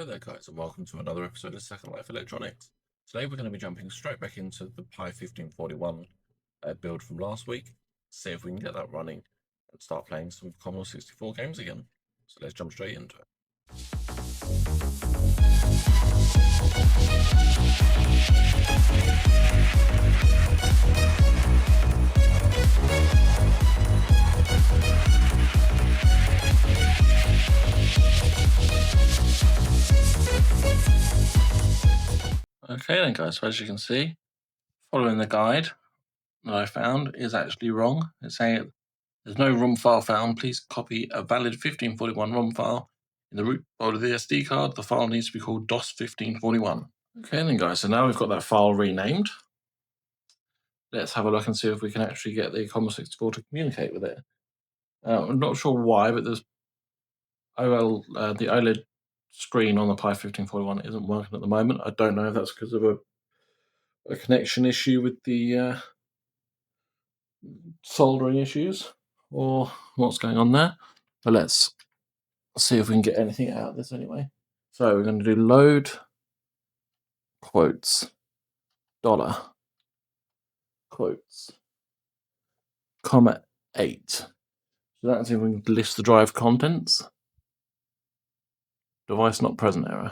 Hello there guys, and welcome to another episode of Second Life Electronics. Today we're going to be jumping straight back into the Pi1541 build from last week, see if we can get that running and start playing some Commodore 64 games again. So let's jump straight into it. Okay then guys, so as you can see, following the guide that I found is actually wrong. It's saying there's no ROM file found. Please copy a valid 1541 ROM file in the root folder of the SD card. The file needs to be called DOS1541. Okay then guys, so now we've got that file renamed. Let's have a look and see if we can actually get the Commodore 64 to communicate with it. I'm not sure why, but there's the OLED screen on the Pi1541 isn't working at the moment. I don't know if that's because of a connection issue with the soldering issues or what's going on there, but let's see if we can get anything out of this anyway. So we're going to do load quotes dollar quotes comma 8. So that's if we can list the drive contents. Device not present error.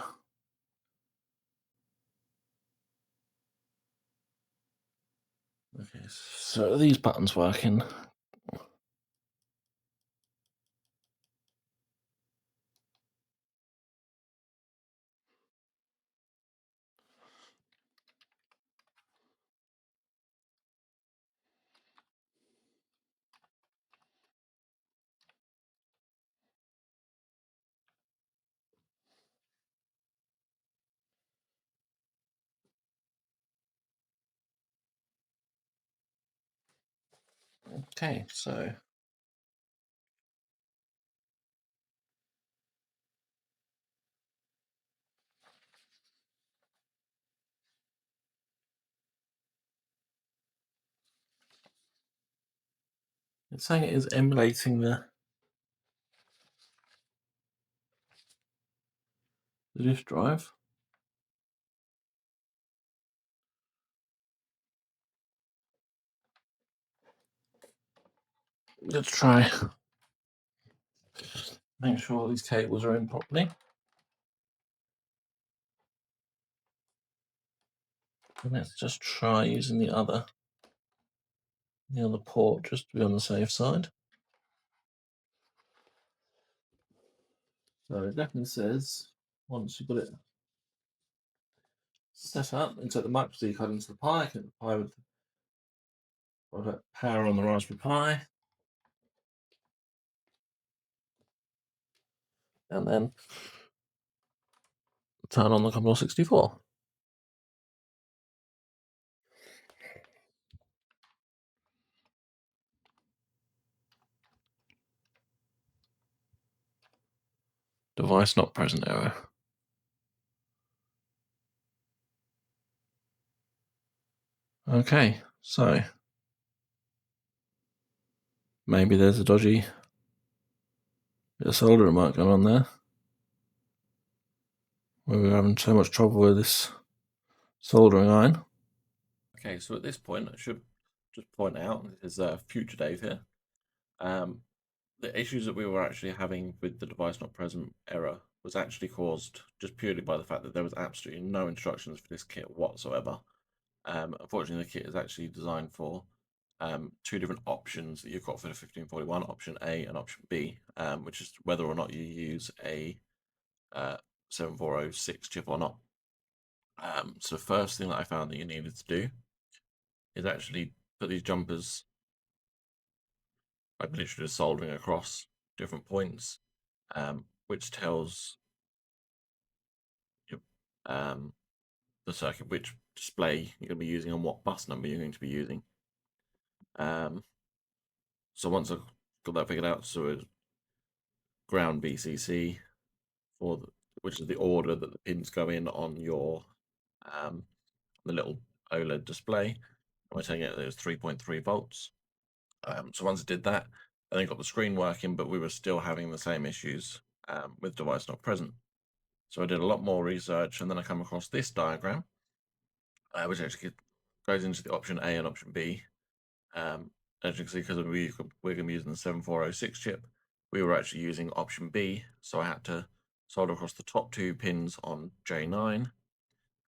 Okay, so are these buttons working? Okay, so it's saying it is emulating the disk drive. Let's try. Make sure all these cables are in properly. And let's just try using the other port just to be on the safe side. So it definitely says once you've got it set up, insert the micro SD card into the Pi, connect the Pi with power on the Raspberry Pi, and then turn on the Commodore 64. Device not present error. Okay, so maybe there's a dodgy bit of solder remark going on there. We're having so much trouble with this soldering iron. Okay, so at this point, I should just point out, this is future Dave here. The issues that we were actually having with the device not present error was actually caused just purely by the fact that there was absolutely no instructions for this kit whatsoever. Unfortunately, the kit is actually designed for two different options that you've got for the 1541, option A and option B, which is whether or not you use a 7406 chip or not. So the first thing that I found that you needed to do is actually put these jumpers, I'm literally just soldering across different points, which tells the circuit which display you're going to be using and what bus number you're going to be using. So once I've got that figured out, so it's ground VCC, which is the order that the pins go in on your the little OLED display. I'm taking it there's 3.3 volts. So once I did that, I then got the screen working, but we were still having the same issues with device not present. So I did a lot more research, and then I come across this diagram, which actually goes into the option A and option B. As you can see, because we're going to be using the 7406 chip, we were actually using option B, so I had to solder across the top 2 pins on J9,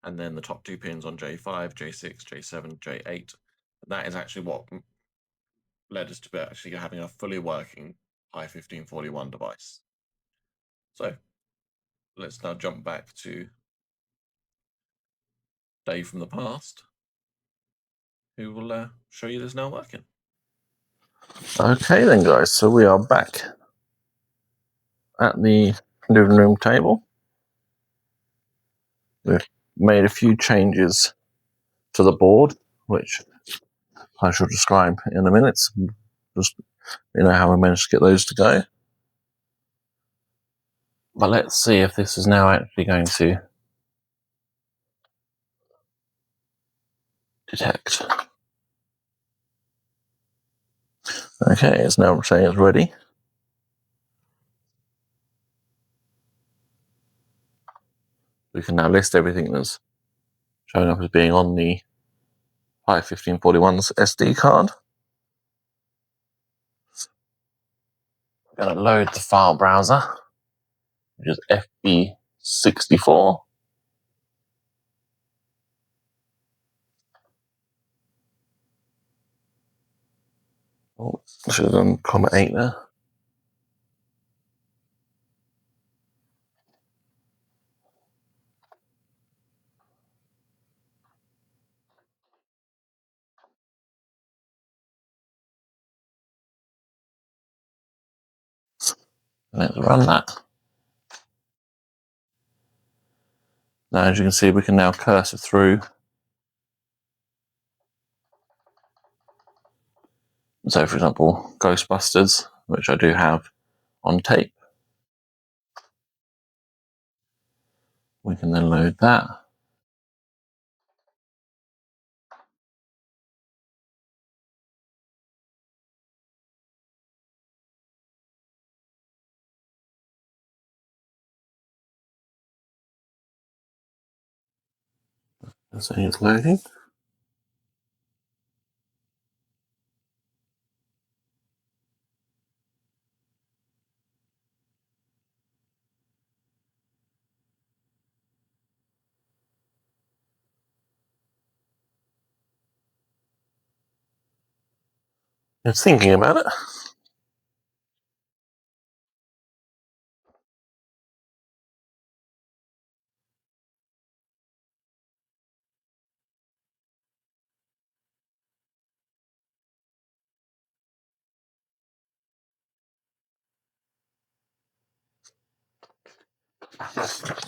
and then the top 2 pins on J5, J6, J7, J8. And that is actually what led us to actually having a fully working Pi1541 device. So let's now jump back to Dave from the past, who will show you this now working. Okay then, guys, so we are back at the living room table. We've made a few changes to the board, which I shall describe in a minute. Just how we managed to get those to go. But let's see if this is now actually going to detect. Okay, it's now saying it's ready. We can now list everything that's showing up as being on the Pi1541's SD card. I'm going to load the file browser, which is FB64. Oh, I should have done .8 there. Let's run that. Now, as you can see, we can now cursor through. So, for example, Ghostbusters, which I do have on tape. We can then load that. So it's loading. It's thinking about it.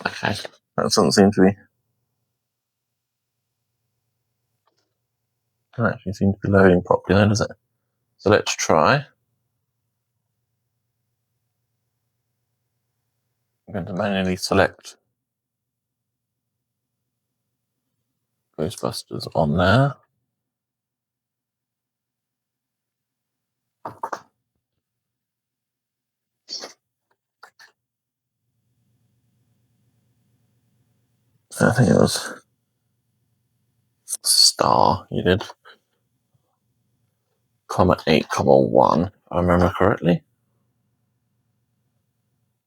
Okay, that doesn't seem to be. Doesn't actually seem to be loading properly, then, does it? So let's try. I'm going to manually select Ghostbusters on there. I think it was star you did. .8, .1, if I remember correctly.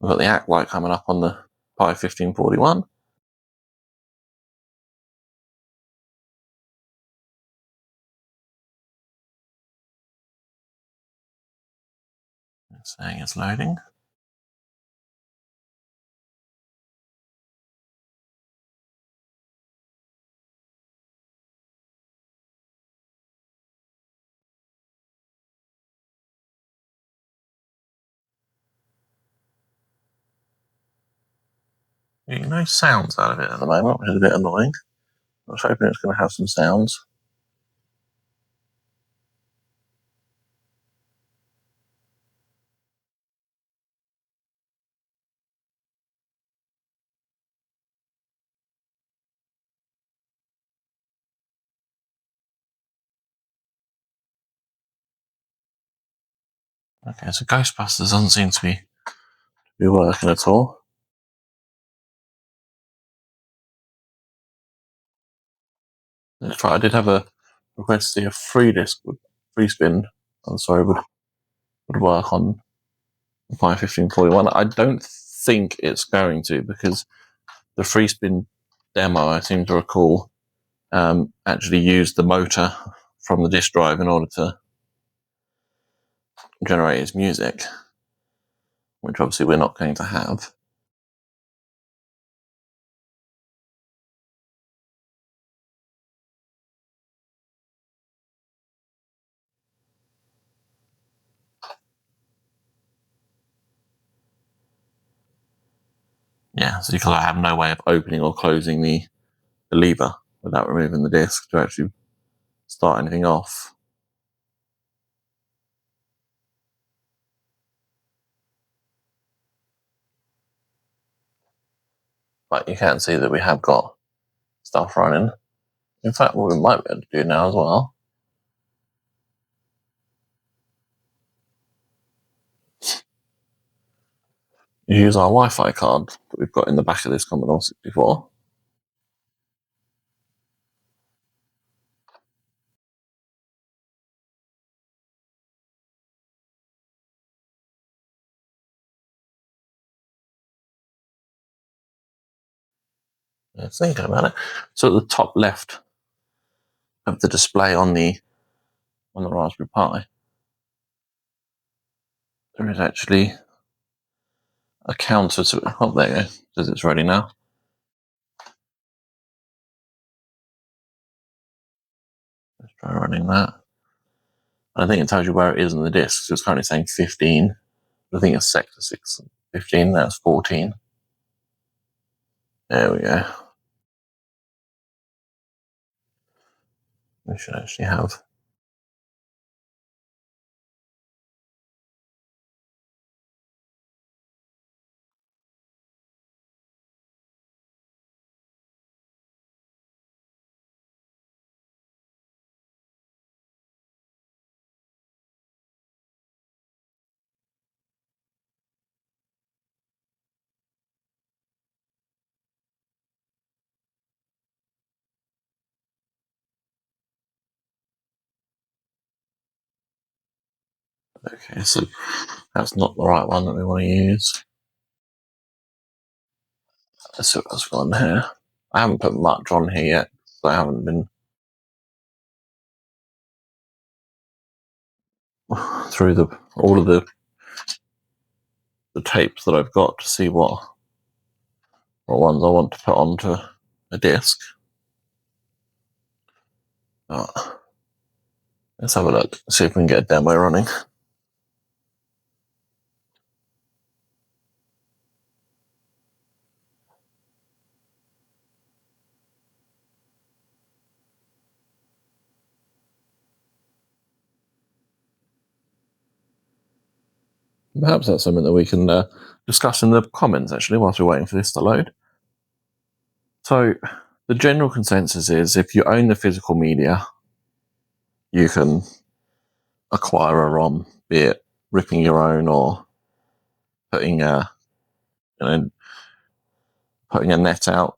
We've got the act light coming up on the Pi1541. It's saying it's loading. Getting no sounds out of it at the moment, which is a bit annoying. I was hoping it's going to have some sounds. Okay, so Ghostbusters doesn't seem to be working at all. Let's try. I did have a request to see a free spin. I'm sorry, would work on Pi1541. I don't think it's going to, because the free spin demo, I seem to recall, actually used the motor from the disk drive in order to generate its music, which obviously we're not going to have. Yeah, so because I have no way of opening or closing the lever without removing the disk to actually start anything off. But you can see that we have got stuff running. In fact, what we might be able to do now as well, use our Wi-Fi card that we've got in the back of this Commodore 64. Thinking about it. So at the top left of the display on the Raspberry Pi, there is actually a counter to it. Oh, there you go. Says it's ready now. Let's try running that. I think it tells you where it is on the disk. So it's currently saying 15. I think it's sector 6, 15. That's 14. There we go. We should actually have. Okay, so that's not the right one that we want to use. Let's see what else we've got on here. I haven't put much on here yet, so I haven't been through all of the tapes that I've got to see what ones I want to put onto a disk. Let's have a look, see if we can get a demo running. Perhaps that's something that we can discuss in the comments, actually, whilst we're waiting for this to load. So the general consensus is if you own the physical media, you can acquire a ROM, be it ripping your own or putting a net out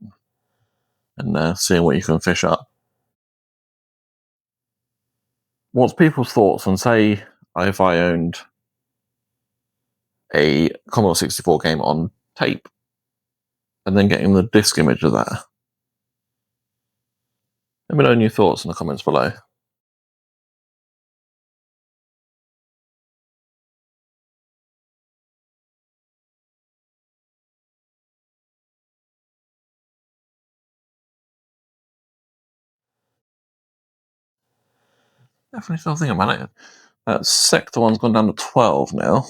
and seeing what you can fish up. What's people's thoughts on, say, if I owned a Commodore 64 game on tape and then getting the disk image of that? Let me know your thoughts in the comments below. Definitely still thinking about it. That sector one's gone down to 12 now.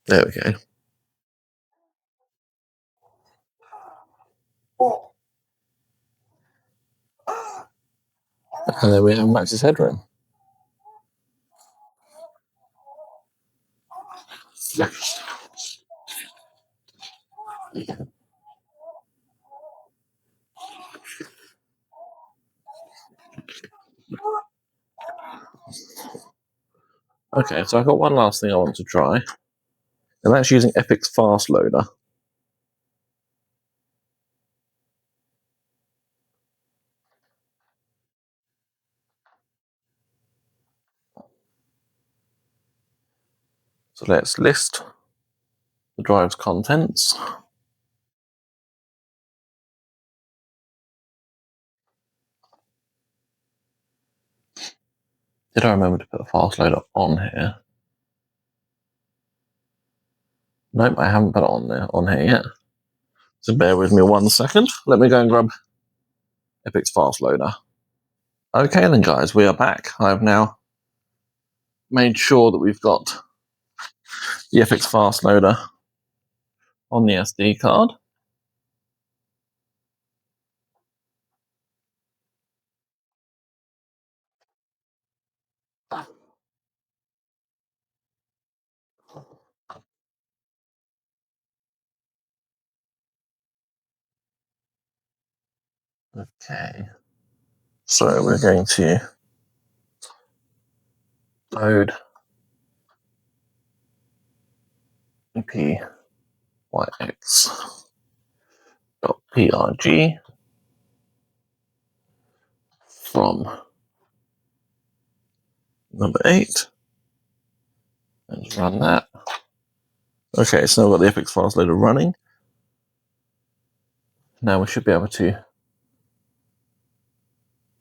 There we go. And then we have Max's headroom. Okay, so I've got one last thing I want to try, and that's using Epic's fast loader. So let's list the drive's contents. Did I remember to put a fast loader on here? Nope, I haven't put it on here yet. So bear with me 1 second. Let me go and grab Epic's fast loader. Okay then guys, we are back. I've now made sure that we've got the Epic's fast loader on the SD card. Okay, so we're going to load pyx.prg from number 8 and run that. Okay, so now we've got the Epic's fast loader running. Now we should be able to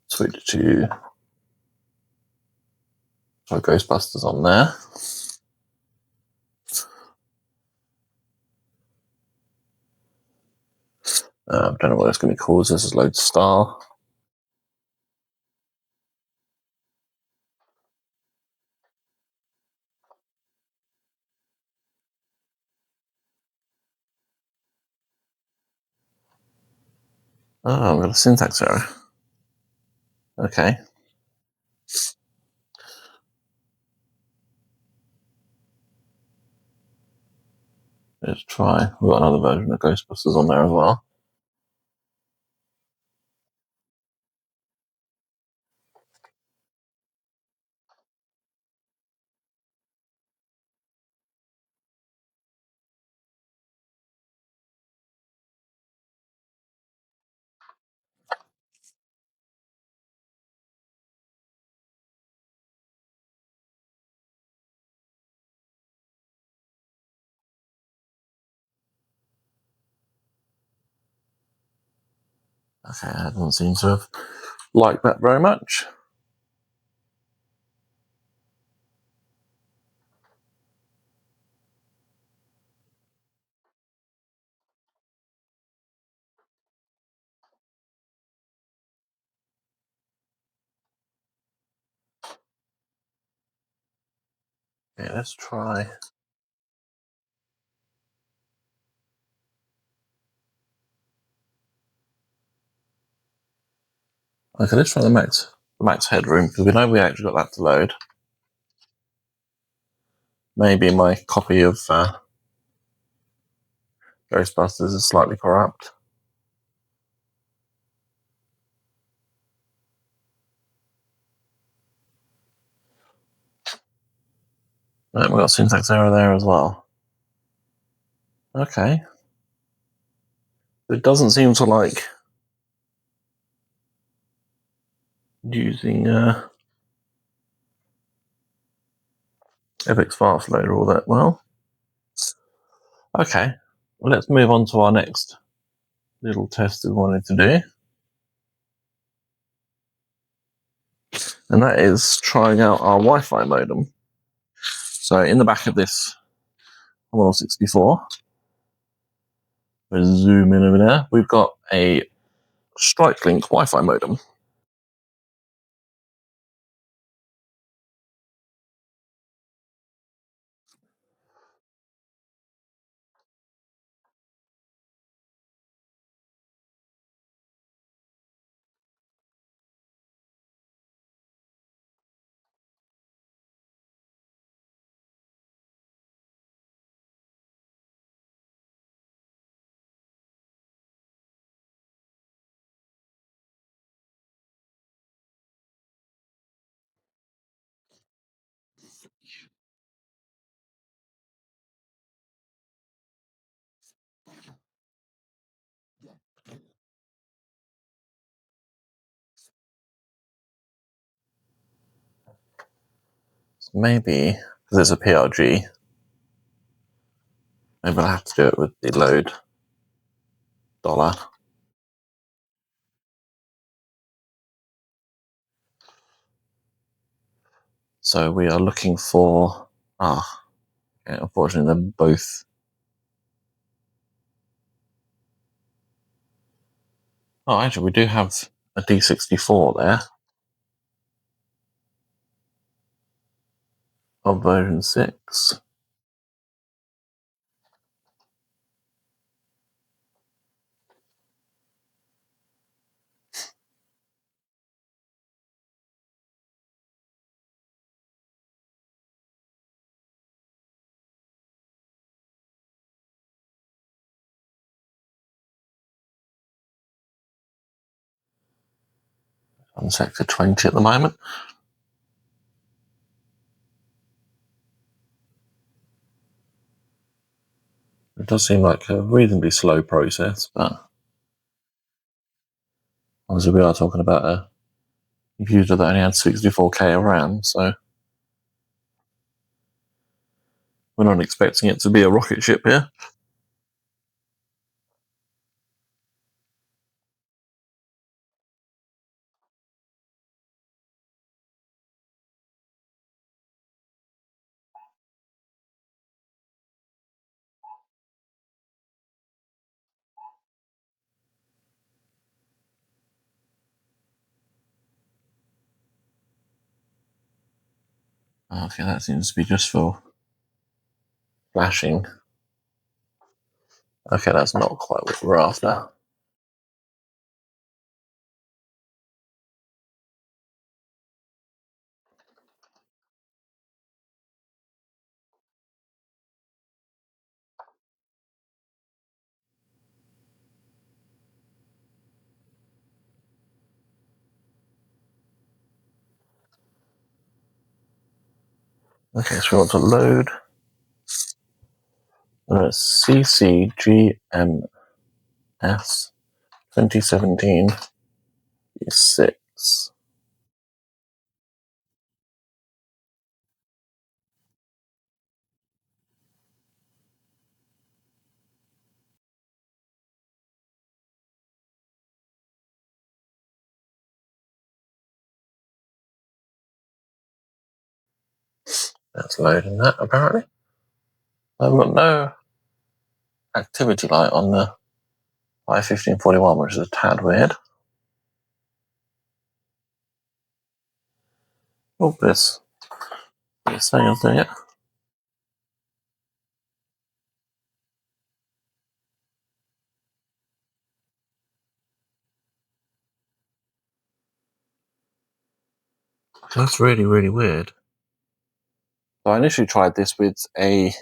switch to Ghostbusters on there. I don't know what it's going to be called. This is load star. Oh, I've got a syntax error. Okay. Let's try. We've got another version of Ghostbusters on there as well. Okay, I don't seem to have liked that very much. Okay, let's try. Okay, let's try the max headroom, because we know we actually got that to load. Maybe my copy of Ghostbusters is slightly corrupt. Right, we've got a syntax error there as well. Okay. It doesn't seem to like using Epic's fast loader all that well. Okay, well, let's move on to our next little test we wanted to do. And that is trying out our Wi-Fi modem. So in the back of this Commodore 64, we'll zoom in over there, we've got a StrikeLink Wi-Fi modem. Maybe because it's a PRG, maybe I'll have to do it with the load dollar. So we are looking for, okay, unfortunately they're both. Oh, actually we do have a D64 there of version 6. On sector 20 at the moment. It does seem like a reasonably slow process, but obviously we are talking about a computer that only had 64K of RAM, so we're not expecting it to be a rocket ship here. Okay, that seems to be just for flashing. Okay, that's not quite what we're after. Okay, so we want to load CCGMS 2017 6. That's loading that apparently. I've got no activity light on the Pi1541, which is a tad weird. Oh, this. It's saying I'm doing it. That's really, really weird. So I initially tried this with a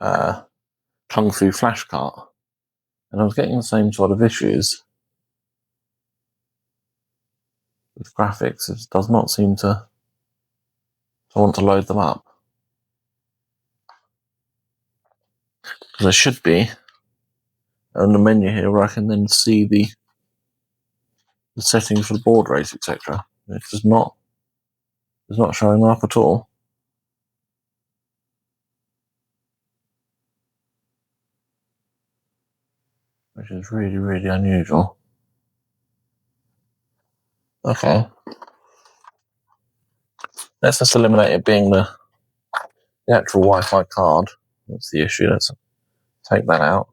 Kung Fu flash cart, and I was getting the same sort of issues with graphics. It does not seem to want to load them up. Because there should be on the menu here where I can then see the settings for the board rate, etc. It's just not showing up at all. Which is really, really unusual. Okay. Let's just eliminate it being the actual Wi-Fi card. That's the issue. Let's take that out.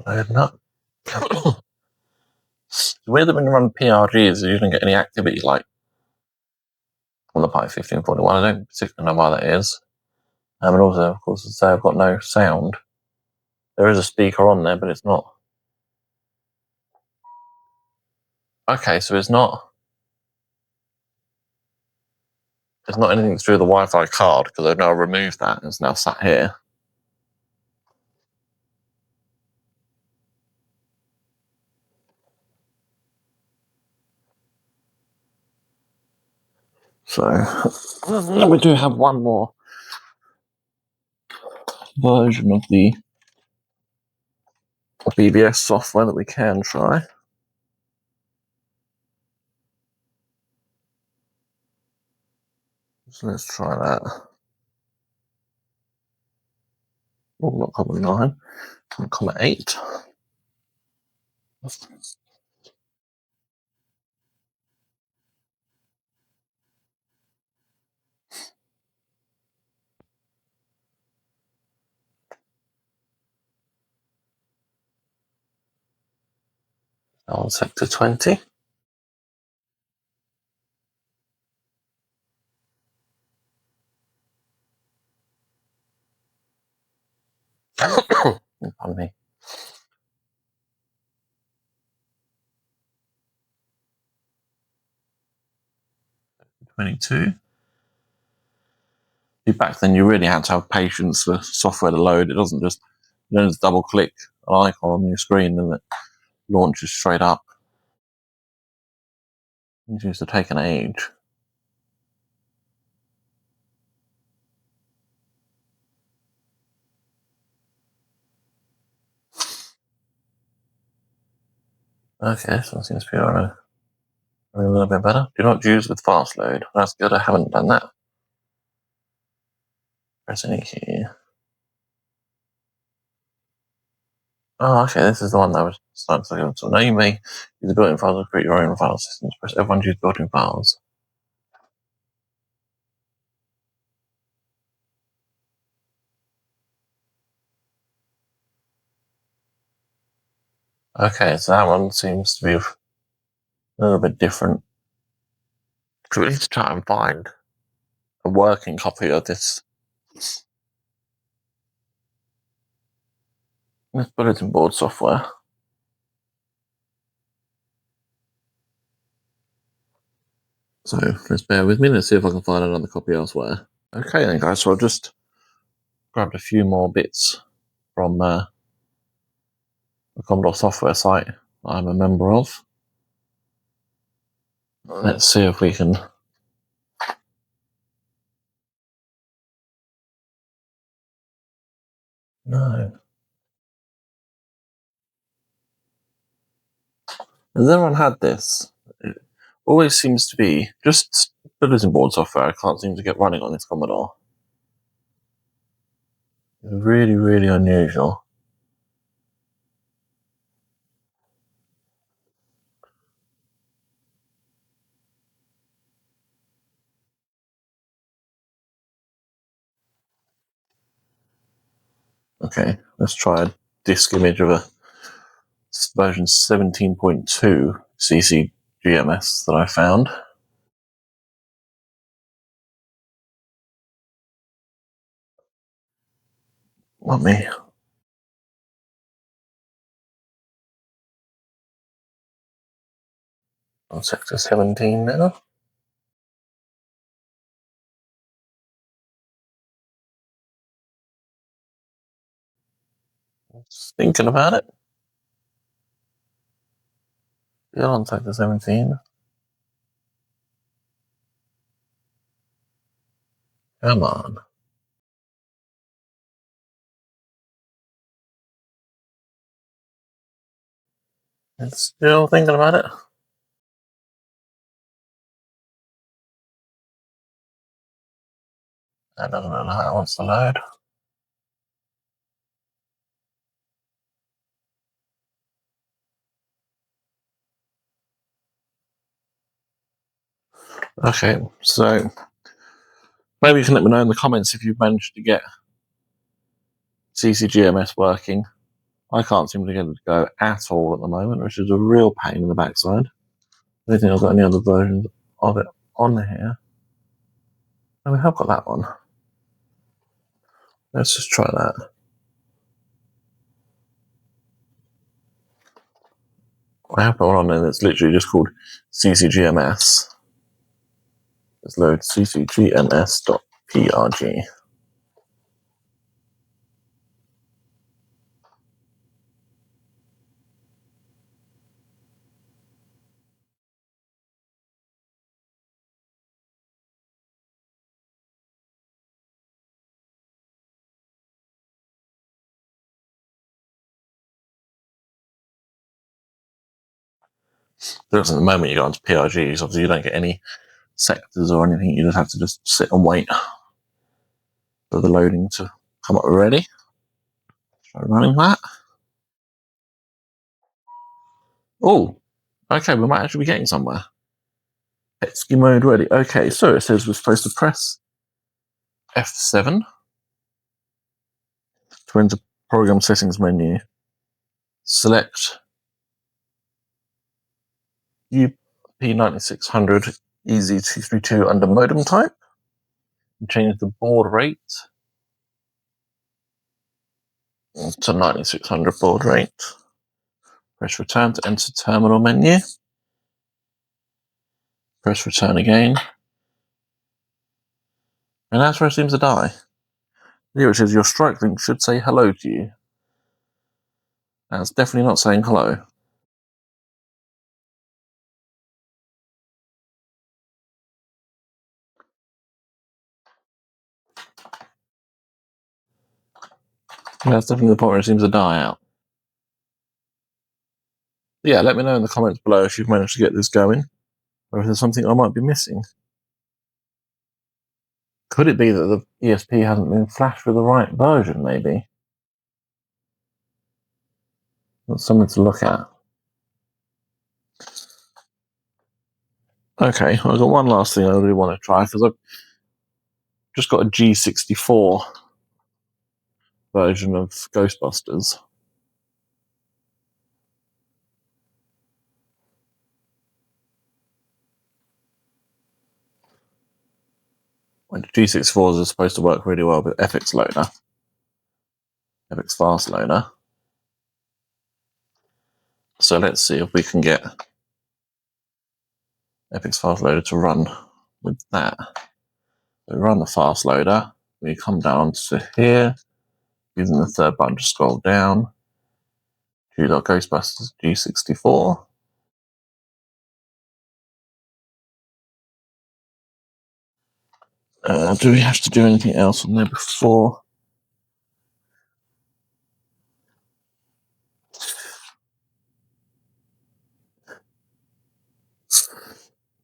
Loading up. The way that when you run PRGs, you don't get any activity like on the Pi1541. I don't particularly know why that is. And also, of course, as I say, I've got no sound. There is a speaker on there, but it's not Okay, so it's not anything to do with the Wi-Fi card because I've now removed that and it's now sat here. So we do have one more version of the BBS software that we can try. So let's try that. Oh, not Commodore 9, Commodore 8. On sector 20. Pardon me. 22. Back then, you really had to have patience for software to load. It doesn't just, you don't just double click an icon on your screen and it launches straight up. It used to take an age. Okay, so it seems to be a little bit better. Do not use with fast load. That's good. I haven't done that. Press any key. Oh, okay, this is the one that was starting to look. So now you may use the built-in files to create your own file systems. Press F1 to use built-in files. Okay, so that one seems to be a little bit different. So we need to try and find a working copy of this bulletin board software. So let's bear with me. Let's see if I can find another copy elsewhere. Okay then, guys. So I've just grabbed a few more bits from the Commodore software site I'm a member of. Let's see if we can. No. Has anyone had this? It always seems to be just bulletin board software. I can't seem to get running on this Commodore. It's really, really unusual. Okay, let's try a disk image of a version 17.2 CCGMS that I found. Let me. On sector 17 now. Just thinking about it. Still on sector 17. Come on. It's still thinking about it. I don't know how it wants to load. Okay, so maybe you can let me know in the comments if you've managed to get CCGMS working. I can't seem to get it to go at all at the moment, which is a real pain in the backside. I don't think I've got any other versions of it on here. And we have got that one. Let's just try that. I have put one on and it's literally just called ccgms. Let's load ccgms.prg. Because at the moment you go into PRGs, obviously you don't get any sectors or anything, you just have to just sit and wait for the loading to come up ready. Try running that. Oh, okay, we might actually be getting somewhere. Execute mode ready. Okay, so it says we're supposed to press F7 to enter program settings menu. Select UP9600 EZ232 under modem type. And change the baud rate to 9600 baud rate. Press return to enter terminal menu. Press return again. And that's where it seems to die. Here it says your strike link should say hello to you. And it's definitely not saying hello. Yeah, that's definitely the point where it seems to die out. Yeah, let me know in the comments below if you've managed to get this going, or if there's something I might be missing. Could it be that the ESP hasn't been flashed with the right version, maybe? That's something to look at. Okay, I've got one last thing I really want to try, because I've just got a G64 version of Ghostbusters. And G64s are supposed to work really well with FX Loader, FX Fast Loader. So let's see if we can get FX Fast Loader to run with that. So we run the Fast Loader, we come down to here, using the third button to scroll down, choose our Ghostbusters G64. Do we have to do anything else on there before?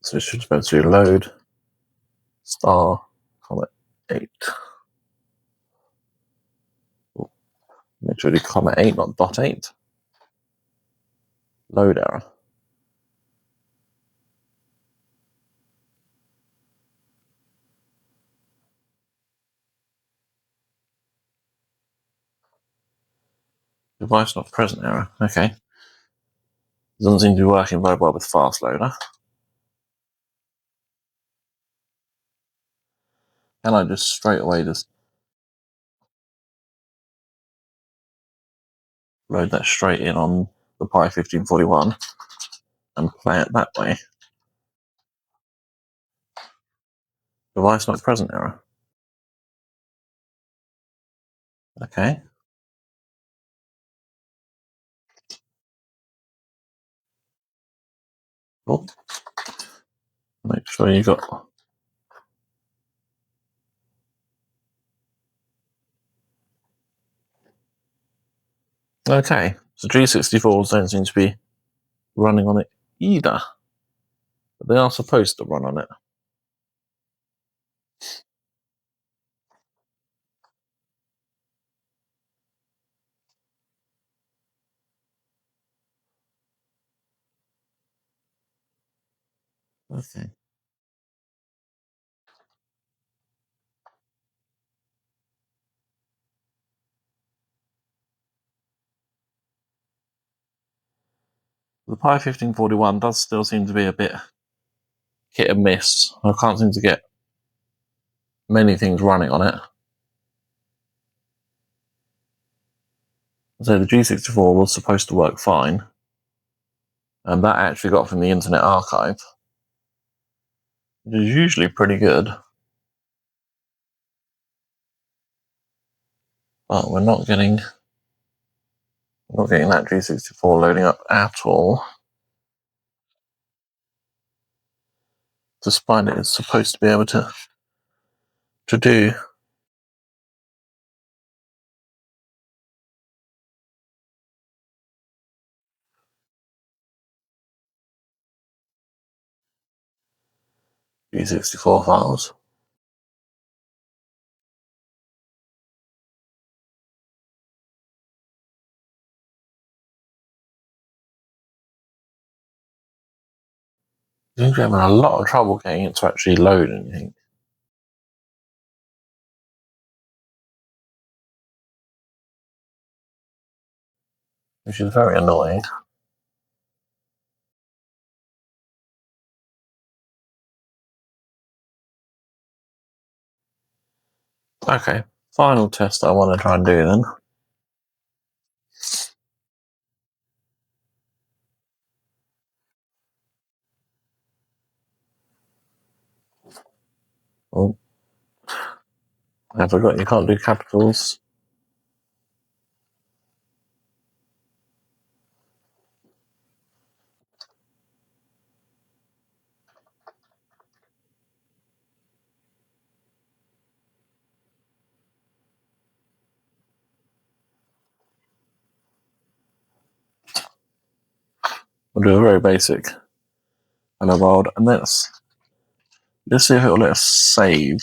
So it should supposed to load star comma 8. Ooh, make sure you do comma 8, not dot 8. Load error. Device not present error. Okay. Doesn't seem to be working very well with Fast Loader. Can I just straight away just load that straight in on the Pi1541 and play it that way? Device not present error. Okay. Cool. Make sure you got. Okay. So G64s don't seem to be running on it either. But they are supposed to run on it. Okay. The Pi1541 does still seem to be a bit hit and miss. I can't seem to get many things running on it. So the G64 was supposed to work fine. And that I actually got from the Internet Archive, which is usually pretty good. But we're not getting that G64 loading up at all. Despite it's supposed to be able to do. G64 files. I think we're having a lot of trouble getting it to actually load anything, which is very annoying. Okay, final test I want to try and do then. Oh, I forgot you can't do capitals. We'll do a very basic hello world, and let's see if it will let us save.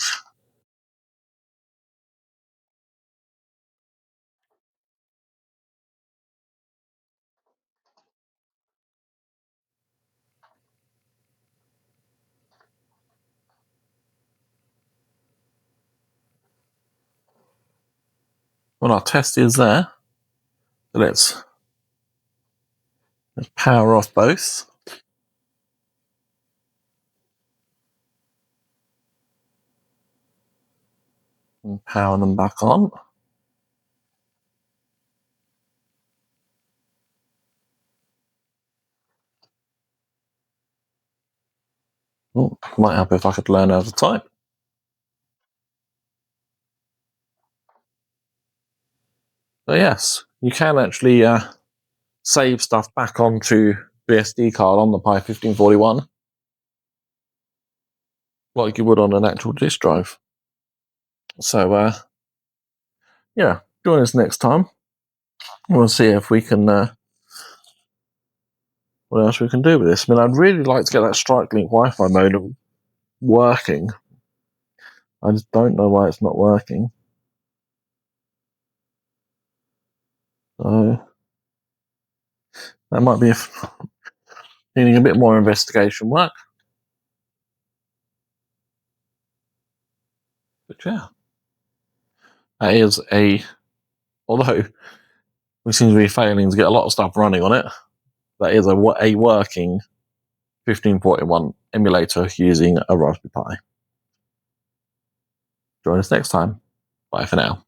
Well, our test is there. So let's power off both. And power them back on. Oh, might help if I could learn how to type. But yes, you can actually save stuff back onto the SD card on the Pi1541, like you would on an actual disk drive. So, yeah, join us next time. We'll see if we can, what else we can do with this. I mean, I'd really like to get that Strike Link Wi-Fi modem working. I just don't know why it's not working. So, that might be needing a bit more investigation work. But yeah, that is although we seem to be failing to get a lot of stuff running on it, that is a working 1541 emulator using a Raspberry Pi. Join us next time. Bye for now.